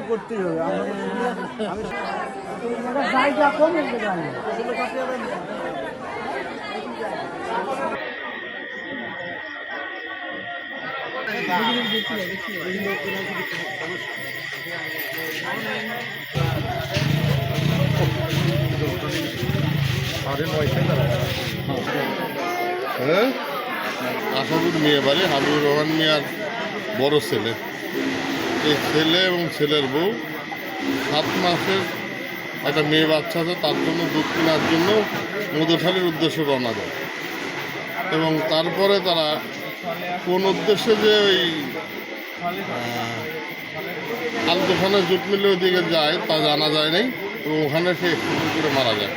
করতেই হবে। হ্যাঁ, আশাপুর মেয়ে বাড়ি হাবিবুর রহমান মিয়ার বড় ছেলে। এই ছেলে এবং ছেলের বউ 7 মাসের একটা মেয়ে বাচ্চা আছে, তার জন্য দুধ কেনার জন্য মধুখালীর উদ্দেশ্যে রওনা দেয় এবং তারপরে তারা কোন উদ্দেশ্যে যে ওই আলদোখানের জুট মিলের দিকে যায় তা জানা যায় নাই এবং ওখানে সে করে মারা যায়।